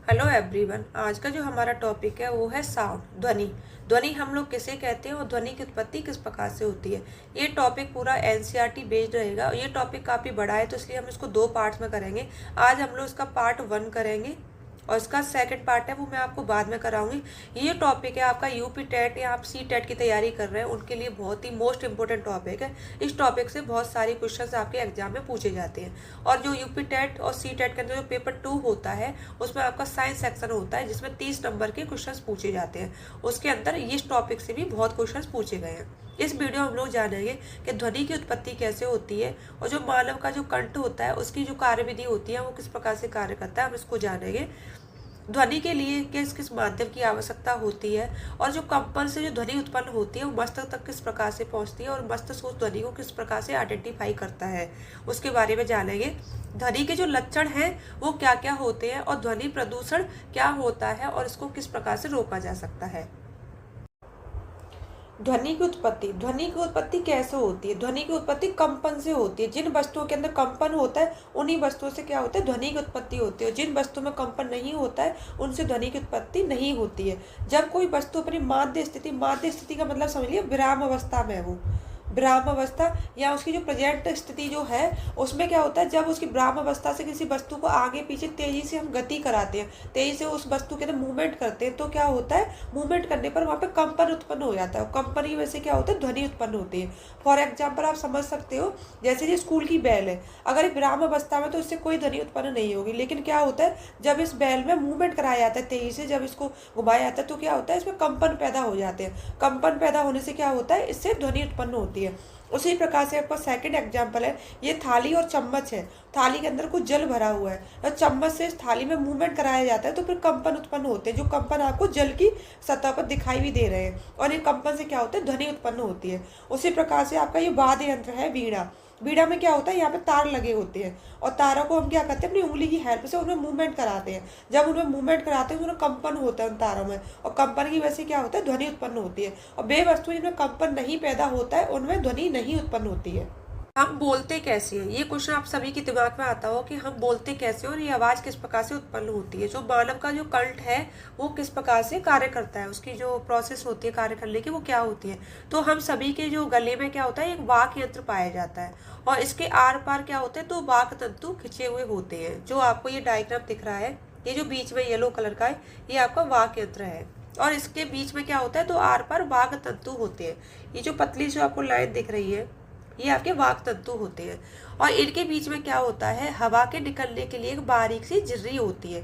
Hello everyone. आज का जो हमारा टॉपिक है वो है साउंड, ध्वनि। ध्वनि हम लोग किसे कहते हैं और ध्वनि की उत्पत्ति किस प्रकार से होती है। ये टॉपिक पूरा एनसीईआरटी बेस्ड रहेगा। ये टॉपिक काफ़ी बड़ा है तो इसलिए हम इसको दो पार्ट्स में करेंगे। आज हम लोग इसका पार्ट 1 करेंगे और इसका सेकंड पार्ट है वो मैं आपको बाद में कराऊंगी। ये टॉपिक है आपका यूपी टेट या आप सी टेट की तैयारी कर रहे हैं उनके लिए बहुत ही मोस्ट इंपॉर्टेंट टॉपिक है। इस टॉपिक से बहुत सारे क्वेश्चंस आपके एग्जाम में पूछे जाते हैं। और जो यूपी टेट और सी टेट के अंदर जो पेपर 2 होता है उसमें आपका साइंस सेक्शन होता है जिसमें 30 नंबर के क्वेश्चन पूछे जाते हैं। उसके अंदर इस टॉपिक से भी बहुत क्वेश्चन पूछे गए हैं। इस वीडियो में हम लोग जानेंगे कि ध्वनि की उत्पत्ति कैसे होती है और जो मानव का जो कंठ होता है उसकी जो कार्यविधि होती है वो किस प्रकार से कार्य करता है, हम इसको जानेंगे। ध्वनि के लिए किस किस माध्यम की आवश्यकता होती है और जो कंपन से जो ध्वनि उत्पन्न होती है वो मस्तक तक किस प्रकार से पहुंचती है और मस्तिष्क उस ध्वनि को किस प्रकार से आइडेंटिफाई करता है, उसके बारे में जानेंगे। ध्वनि के जो लक्षण हैं वो क्या क्या होते हैं और ध्वनि प्रदूषण क्या होता है और इसको किस प्रकार से रोका जा सकता है। ध्वनि की उत्पत्ति कैसे होती है? ध्वनि की उत्पत्ति कंपन से होती है। जिन वस्तुओं के अंदर कंपन होता है उन्हीं वस्तुओं से क्या होता है, ध्वनि की उत्पत्ति होती है। जिन वस्तुओं में कंपन नहीं होता है उनसे ध्वनि की उत्पत्ति नहीं होती है। जब कोई वस्तु अपनी माध्य स्थिति का मतलब समझ लिया विराम अवस्था में हो, विराम अवस्था या उसकी जो प्रेजेंट स्थिति जो है उसमें क्या होता है, जब उसकी विराम अवस्था से किसी वस्तु को आगे पीछे तेजी से हम गति कराते हैं, तेजी से उस वस्तु के अंदर मूवमेंट करते हैं, तो क्या होता है, मूवमेंट करने पर वहाँ पे कंपन उत्पन्न हो जाता है। कंपन की वजह से क्या होता है, ध्वनि उत्पन्न होती है। फॉर एग्जाम्पल आप समझ सकते हो, जैसे ये स्कूल की बेल है, अगर ये विराम अवस्था में तो इससे कोई ध्वनि उत्पन्न नहीं होगी। लेकिन क्या होता है, जब इस बेल में मूवमेंट कराया जाता है तेजी से, जब इसको घुमाया जाता है तो क्या होता है, इसमें कंपन पैदा हो जाते हैं। कंपन पैदा होने से क्या होता है, इससे ध्वनि उत्पन्न होती है। उसी प्रकार से आपका सेकंड एग्जांपल है, ये थाली और चम्मच है। थाली के अंदर कुछ जल भरा हुआ है और चम्मच से इस थाली में मूवमेंट कराया जाता है तो फिर कंपन उत्पन्न होते हैं, जो कंपन आपको जल की सतह पर दिखाई भी दे रहे हैं। और इन कंपन से क्या होता है, ध्वनि उत्पन्न होती है। उसी प्रकार से आपका ये वाद्य यंत्र है वीणा। वीणा में क्या होता है, यहाँ पे तार लगे होते हैं और तारों को हम क्या करते हैं, अपनी उंगली की हेल्प से उनमें मूवमेंट कराते हैं। जब उनमें मूवमेंट कराते हैं तो उनमें कंपन होता है उन तारों में, और कंपन की वजह से क्या होता है, ध्वनि उत्पन्न होती है। और बे वस्तु जिनमें कंपन नहीं पैदा होता है उनमें ध्वनि नहीं उत्पन्न होती है। हम बोलते कैसे हैं, ये क्वेश्चन आप सभी के दिमाग में आता हो कि हम बोलते कैसे और ये आवाज़ किस प्रकार से उत्पन्न होती है। जो मानव का जो कंठ है वो किस प्रकार से कार्य करता है, उसकी जो प्रोसेस होती है कार्य करने की वो क्या होती है। तो हम सभी के जो गले में क्या होता है, एक वाक यंत्र पाया जाता है और इसके आर पार क्या होते हैं, तो वाक तंतु खिंचे हुए होते हैं। जो आपको ये डायग्राम दिख रहा है, ये जो बीच में येलो कलर का है ये आपका वाक यंत्र है और इसके बीच में क्या होता है, तो आर पार वाक तंतु होते हैं। ये जो पतली जो आपको लाइन दिख रही है ये आपके वाक तंतु होते हैं और इनके बीच में क्या होता है, हवा के निकलने के लिए एक बारीक सी झिर्री होती है।